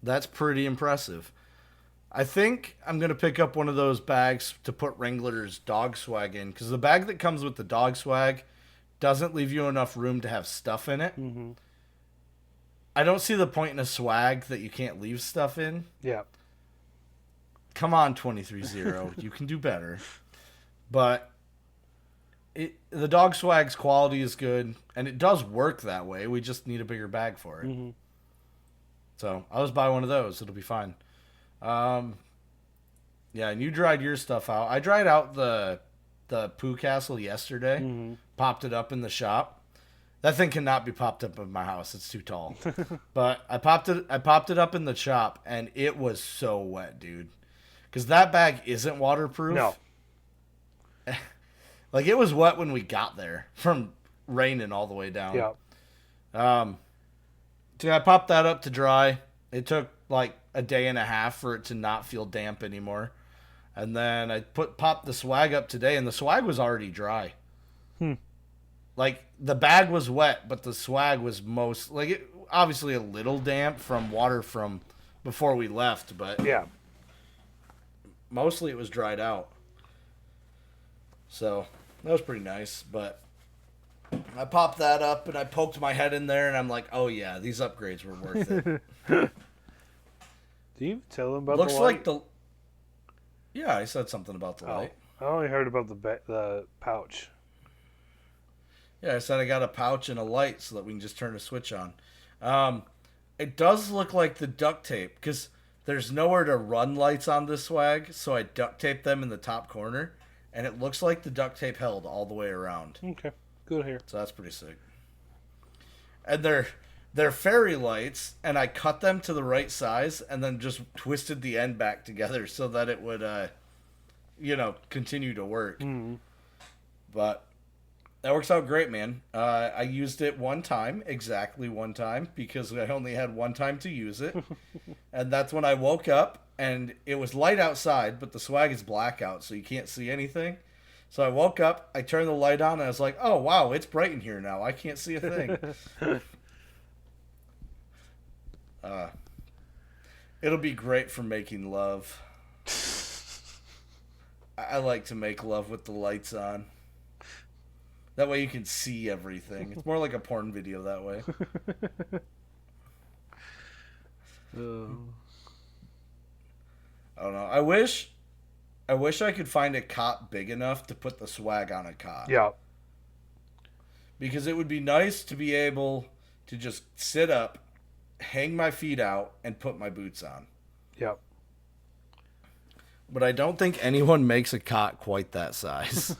That's pretty impressive. I think I'm going to pick up one of those bags to put Wrangler's dog swag in, because the bag that comes with the dog swag doesn't leave you enough room to have stuff in it. Mm-hmm. I don't see the point in a swag that you can't leave stuff in. Yep. Come on, 23-0. You can do better. But the dog swag's quality is good, and it does work that way. We just need a bigger bag for it. Mm-hmm. So I'll just buy one of those. It'll be fine. Yeah, and you dried your stuff out. I dried out the poo castle yesterday. Mm-hmm. Popped it up in the shop. That thing cannot be popped up in my house. It's too tall. But I popped it up in the shop, and it was so wet, dude. Because that bag isn't waterproof. No. Like, it was wet when we got there from raining all the way down. Yep. So I popped that up to dry. It took like a day and a half for it to not feel damp anymore. And then I popped the swag up today, and the swag was already dry. Like, the bag was wet, but the swag was obviously a little damp from water from before we left, but Yeah. mostly it was dried out. So that was pretty nice, but I popped that up and I poked my head in there, and I'm like, oh yeah, these upgrades were worth it. Do you tell them about Looks the like light? Yeah, I said something about the light. I only heard about the pouch. Yeah, I said I got a pouch and a light so that we can just turn a switch on. It does look like the duct tape, because there's nowhere to run lights on this swag, so I duct taped them in the top corner, and it looks like the duct tape held all the way around. Okay, good here. So that's pretty sick. And they're fairy lights, and I cut them to the right size, and then just twisted the end back together so that it would, continue to work. Mm-hmm. But that works out great, man. I used it one time, exactly one time, because I only had one time to use it. And that's when I woke up, and it was light outside, but the swag is blackout, so you can't see anything. So I woke up, I turned the light on, and I was like, oh, wow, it's bright in here now. I can't see a thing. It'll be great for making love. I like to make love with the lights on. That way you can see everything. It's more like a porn video that way. I don't know. I wish I could find a cot big enough to put the swag on a cot. Yeah. Because it would be nice to be able to just sit up, hang my feet out, and put my boots on. Yep. But I don't think anyone makes a cot quite that size.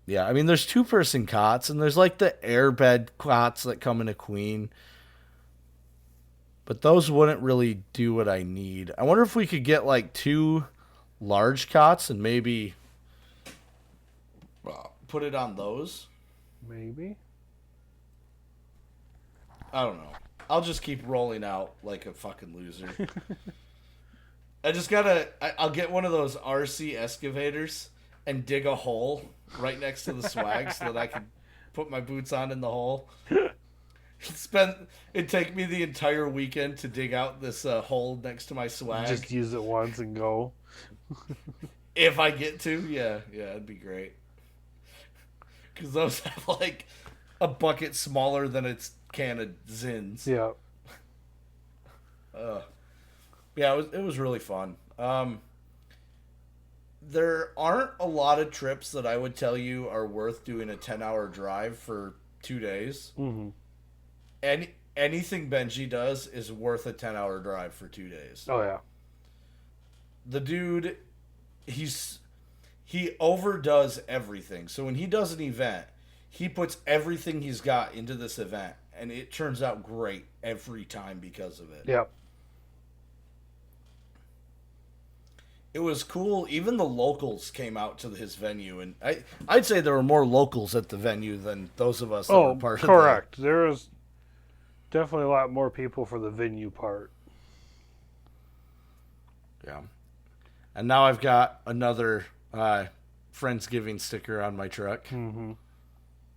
Yeah, I mean, there's 2-person cots, and there's like the airbed cots that come in a queen. But those wouldn't really do what I need. I wonder if we could get like 2 large cots and maybe put it on those. Maybe. I don't know. I'll just keep rolling out like a fucking loser. I'll get one of those RC excavators and dig a hole right next to the swag so that I can put my boots on in the hole. It'd take me the entire weekend to dig out this hole next to my swag. Just use it once and go. If I get to, yeah, it'd be great. Because those have like a bucket smaller than its can of Zins. Yeah. Yeah, it was really fun. There aren't a lot of trips that I would tell you are worth doing a 10-hour drive for 2 days. Mm-hmm. Anything Benji does is worth a 10-hour drive for 2 days. Oh, yeah. The dude, he overdoes everything. So when he does an event, he puts everything he's got into this event, and it turns out great every time because of it. Yep. It was cool. Even the locals came out to his venue, and I'd say there were more locals at the venue than those of us that were part of it. Correct. There was definitely a lot more people for the venue part. Yeah. And now I've got another Friendsgiving sticker on my truck. Mm-hmm.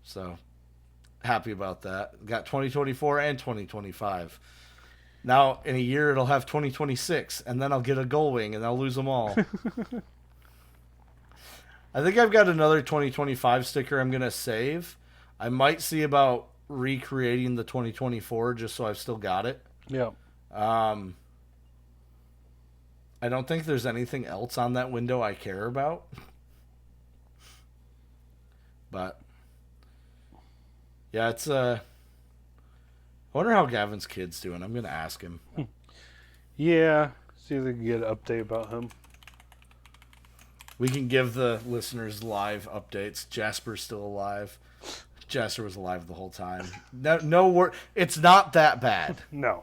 So, happy about that. Got 2024 and 2025. Now, in a year, it'll have 2026, and then I'll get a gull wing, and I'll lose them all. I think I've got another 2025 sticker I'm going to save. I might see about recreating the 2024 just so I've still got it. Yeah. I don't think there's anything else on that window I care about. But, yeah, it's I wonder how Gavin's kid's doing. I'm going to ask him. Yeah. See if we can get an update about him. We can give the listeners live updates. Jasper's still alive. Jasper was alive the whole time. No, it's not that bad. No.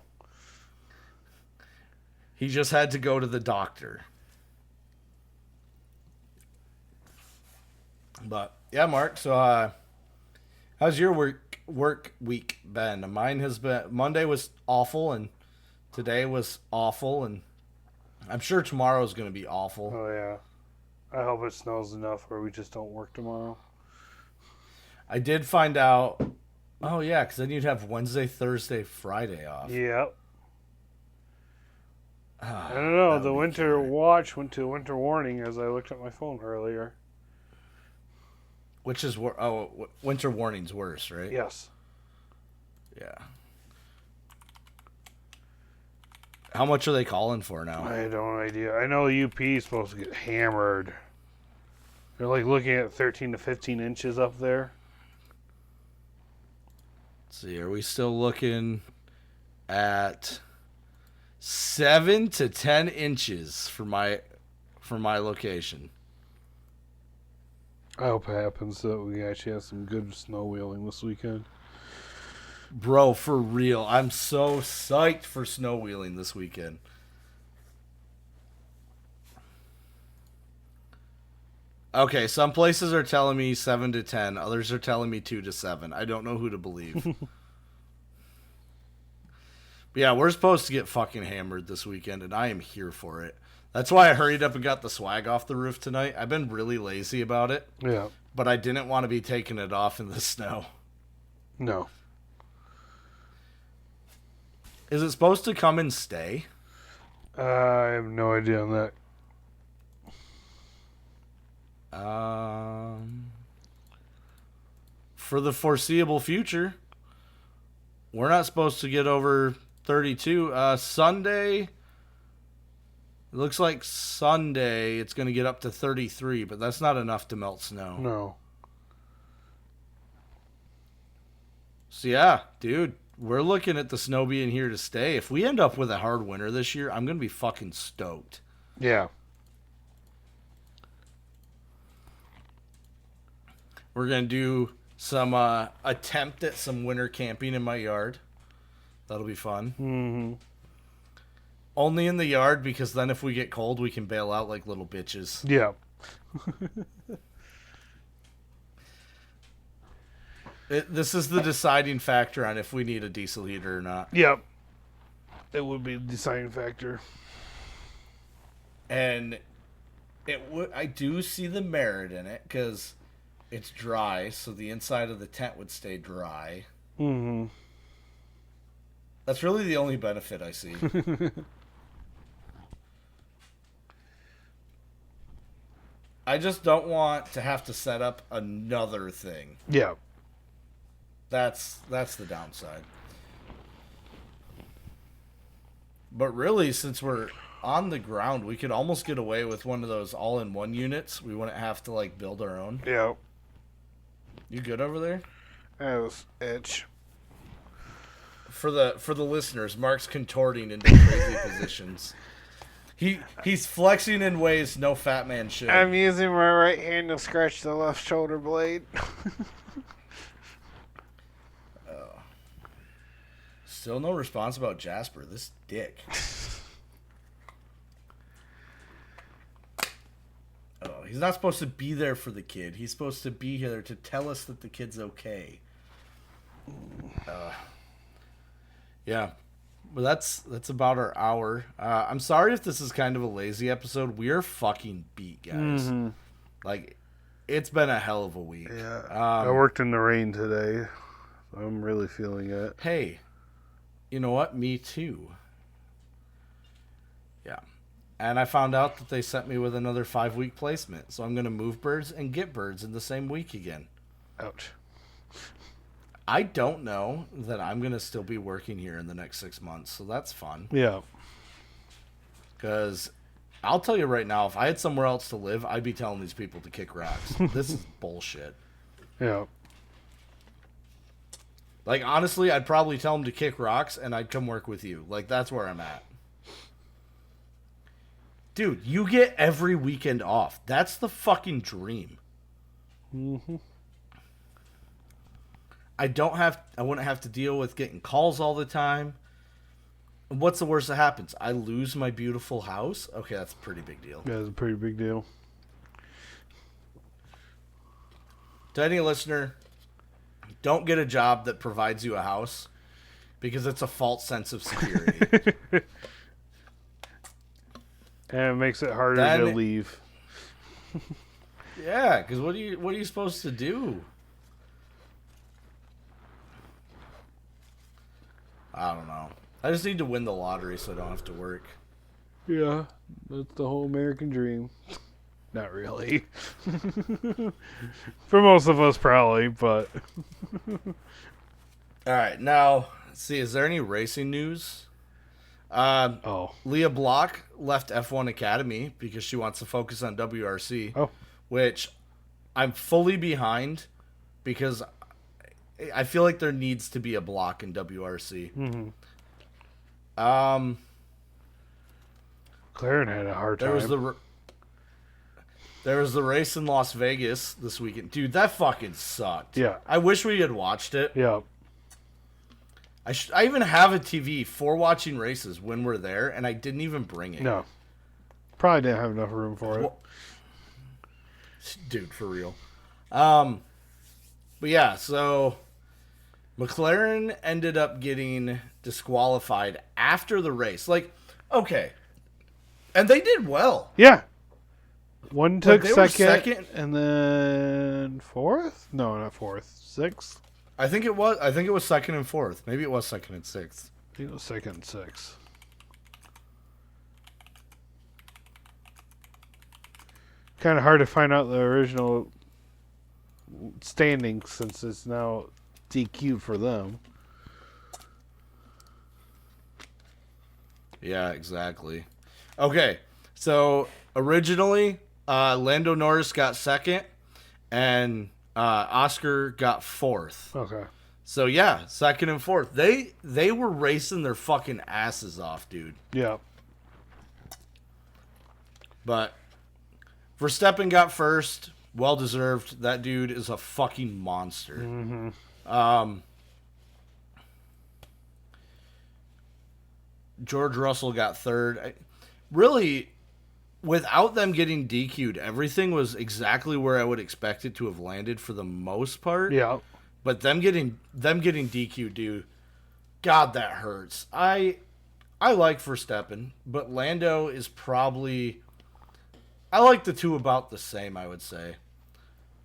He just had to go to the doctor. But, yeah, Mark, so how's your work week been? Mine has been, Monday was awful, and today was awful, and I'm sure tomorrow's going to be awful. Oh, yeah. I hope it snows enough where we just don't work tomorrow. I did find out, oh, yeah, because then you'd have Wednesday, Thursday, Friday off. Yep. I don't know. The winter watch went to winter warning as I looked at my phone earlier. Which is, winter warning's worse, right? Yes. Yeah. How much are they calling for now? I have no idea. I know UP is supposed to get hammered. They're like looking at 13 to 15 inches up there. Let's see, are we still looking at 7 to 10 inches for my location? I hope it happens so that we actually have some good snow wheeling this weekend. Bro, for real. I'm so psyched for snow wheeling this weekend. Okay, some places are telling me 7 to 10. Others are telling me 2 to 7. I don't know who to believe. But yeah, we're supposed to get fucking hammered this weekend, and I am here for it. That's why I hurried up and got the swag off the roof tonight. I've been really lazy about it. Yeah. But I didn't want to be taking it off in the snow. No. Is it supposed to come and stay? I have no idea on that. For the foreseeable future, we're not supposed to get over 32. Sunday, it looks like Sunday it's going to get up to 33, but that's not enough to melt snow. No. So yeah, dude, we're looking at the snow being here to stay. If we end up with a hard winter this year, I'm going to be fucking stoked. Yeah. We're going to do some attempt at some winter camping in my yard. That'll be fun. Mm-hmm. Only in the yard, because then if we get cold, we can bail out like little bitches. Yeah. This is the deciding factor on if we need a diesel heater or not. Yep. It would be the deciding factor. And I do see the merit in it, because it's dry, so the inside of the tent would stay dry. Mm-hmm. That's really the only benefit I see. I just don't want to have to set up another thing. Yeah. That's the downside. But really, since we're on the ground, we could almost get away with one of those all-in-one units. We wouldn't have to like build our own. Yeah. You good over there? That was itch. For the listeners, Mark's contorting into crazy positions. He's flexing in ways no fat man should. I'm using my right hand to scratch the left shoulder blade. Still no response about Jasper. This dick. Oh, he's not supposed to be there for the kid. He's supposed to be here to tell us that the kid's okay. Yeah. Well, that's about our hour. I'm sorry if this is kind of a lazy episode. We are fucking beat, guys. Mm-hmm. Like, it's been a hell of a week. Yeah. I worked in the rain today. I'm really feeling it. Hey, you know what? Me too. Yeah. And I found out that they sent me with another 5-week placement. So I'm going to move birds and get birds in the same week again. Ouch. I don't know that I'm going to still be working here in the next 6 months. So that's fun. Yeah. Because I'll tell you right now, if I had somewhere else to live, I'd be telling these people to kick rocks. This is bullshit. Yeah. Like, honestly, I'd probably tell them to kick rocks and I'd come work with you. Like, that's where I'm at. Dude, you get every weekend off. That's the fucking dream. Mm-hmm. I wouldn't have to deal with getting calls all the time. What's the worst that happens? I lose my beautiful house? Okay, that's a pretty big deal. Yeah, it's a pretty big deal. To any listener, don't get a job that provides you a house because it's a false sense of security. And it makes it harder to leave. Yeah, because what are you supposed to do? I don't know. I just need to win the lottery so I don't have to work. Yeah, that's the whole American dream. Not really. For most of us, probably, but... All right, now, let's see, is there any racing news? Leah Block left F1 Academy because she wants to focus on WRC. Oh. Which I'm fully behind because I feel like there needs to be a block in WRC. Mm-hmm. Um, Claren had a hard time. There was the race in Las Vegas this weekend. Dude, that fucking sucked. Yeah. I wish we had watched it. Yeah. I even have a TV for watching races when we're there, and I didn't even bring it. No. Probably didn't have enough room for it. Well, dude, for real. But yeah, so McLaren ended up getting disqualified after the race. Like, okay. And they did well. Yeah. One took Like, they were second, and then fourth? No, not fourth. Sixth? I think it was second and fourth. Maybe it was second and sixth. I think it was second and sixth. Kind of hard to find out the original standings since it's now DQ for them. Yeah, exactly. Okay, so originally, Lando Norris got second, and Oscar got fourth. Okay. So yeah, second and fourth. They were racing their fucking asses off, dude. Yeah. But Verstappen got first. Well deserved. That dude is a fucking monster. Mm-hmm. George Russell got third. Really, without them getting DQ'd, everything was exactly where I would expect it to have landed for the most part. Yeah. But them getting DQ'd, dude, God, that hurts. I like Verstappen, but Lando is probably... I like the two about the same, I would say.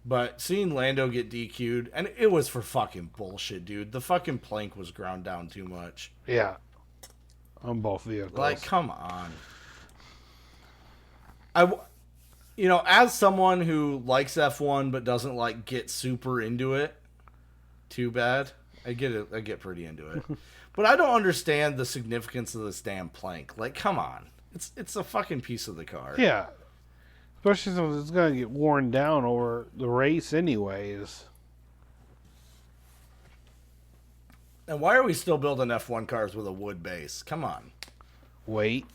But seeing Lando get DQ'd, and it was for fucking bullshit, dude. The fucking plank was ground down too much. Yeah. On both vehicles. Like, come on. As someone who likes F1 but doesn't like get super into it, too bad. I get it. I get pretty into it. But I don't understand the significance of this damn plank. Like, come on. It's a fucking piece of the car. Yeah. Especially since it's going to get worn down over the race anyways. And why are we still building F1 cars with a wood base? Come on. Wait.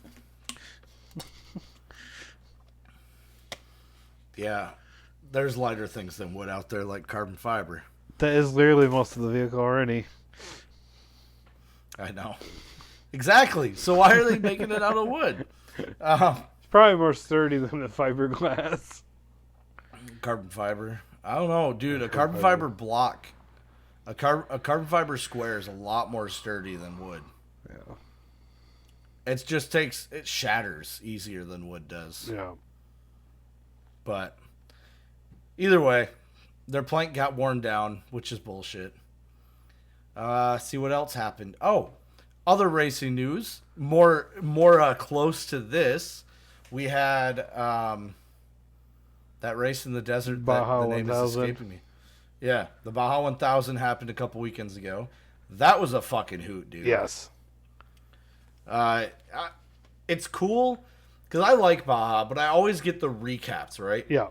Yeah. There's lighter things than wood out there, like carbon fiber. That is literally most of the vehicle already. I know. Exactly. So why are they making it out of wood? It's probably more sturdy than the fiberglass. Carbon fiber. I don't know, dude. A carbon fiber block, a carbon fiber square is a lot more sturdy than wood. Yeah. It shatters easier than wood does. Yeah. But either way, their plank got worn down, which is bullshit. See what else happened. Oh, other racing news. More close to this. We had that race in the desert. Baja the name 1000. is escaping me. Yeah, the Baja 1000 happened a couple weekends ago. That was a fucking hoot, dude. Yes. It's cool because I like Baja, but I always get the recaps, right? Yeah.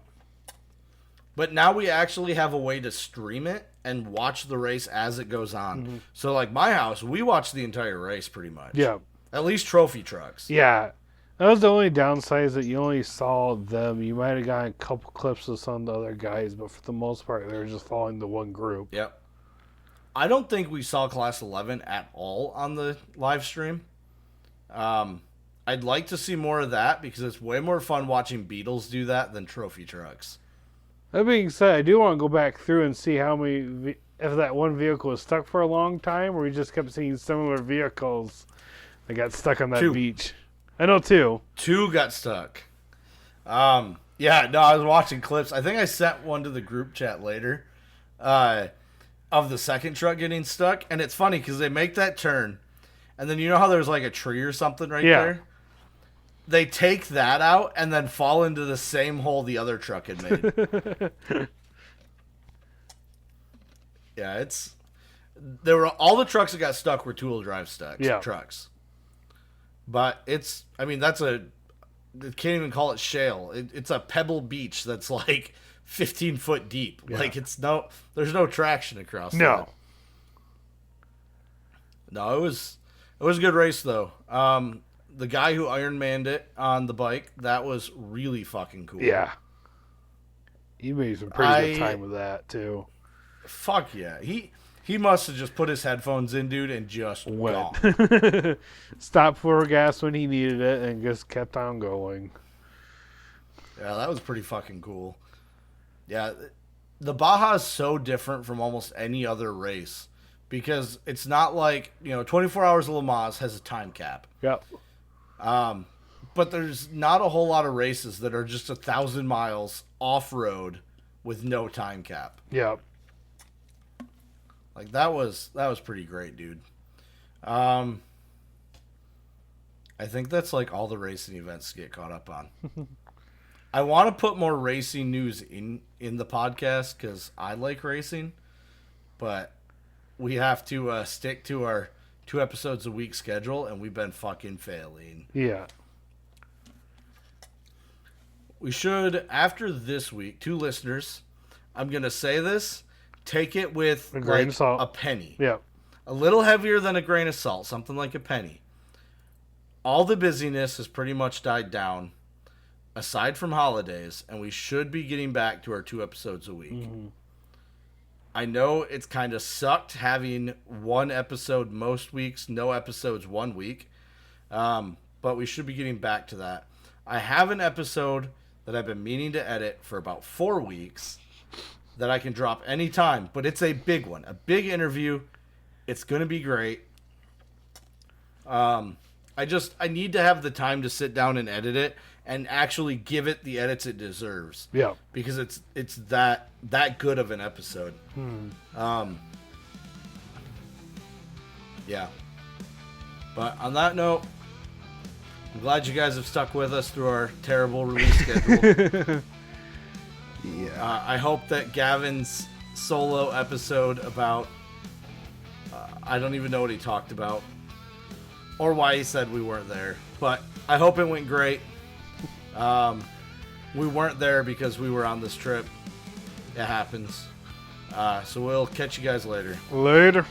But now we actually have a way to stream it and watch the race as it goes on. Mm-hmm. So, like my house, we watch the entire race pretty much. Yeah. At least trophy trucks. Yeah. That was the only downside, is that you only saw them. You might have gotten a couple clips of some of the other guys, but for the most part, they were just following the one group. Yep. I don't think we saw Class 11 at all on the live stream. I'd like to see more of that because it's way more fun watching Beetles do that than trophy trucks. That being said, I do want to go back through and see how many, if that one vehicle was stuck for a long time, or we just kept seeing similar vehicles that got stuck on that Two. beach. I know two. Two got stuck. I was watching clips. I think I sent one to the group chat later of the second truck getting stuck. And it's funny because they make that turn. And then you know how there's like a tree or something right there? They take that out and then fall into the same hole the other truck had made. Yeah, all the trucks that got stuck were two-wheel drive trucks. But they can't even call it shale. It's a pebble beach that's like 15 foot deep. Yeah. Like there's no traction across No. that. No, it was a good race though. The guy who Ironmanned it on the bike, that was really fucking cool. Yeah. He made some pretty good time with that too. Fuck yeah. He must have just put his headphones in, dude, and just Went. gone. Stopped for gas when he needed it and just kept on going. Yeah, that was pretty fucking cool. Yeah, the Baja is so different from almost any other race because it's not like, 24 Hours of Le Mans has a time cap. Yep. But there's not a whole lot of races that are just 1,000 miles off-road with no time cap. Yep. Like, that was pretty great, dude. I think that's, like, all the racing events to get caught up on. I want to put more racing news in the podcast because I like racing, but we have to stick to our 2 episodes a week schedule, and we've been fucking failing. Yeah. We should, after this week, 2 listeners, I'm going to say this, take it with a grain of salt. A penny. Yeah. A little heavier than a grain of salt, something like a penny. All the busyness has pretty much died down, aside from holidays, and we should be getting back to our 2 episodes a week. Mm-hmm. I know it's kind of sucked having 1 episode most weeks, no episodes 1 week, but we should be getting back to that. I have an episode that I've been meaning to edit for about 4 weeks that I can drop anytime, but it's a big one, a big interview. It's going to be great. I need to have the time to sit down and edit it and actually give it the edits it deserves. Yeah. Because it's that good of an episode. Yeah. But on that note, I'm glad you guys have stuck with us through our terrible release schedule. Yeah. I hope that Gavin's solo episode about I don't even know what he talked about or why he said we weren't there, but I hope it went great. We weren't there because we were on this trip. It happens. So we'll catch you guys later. Later.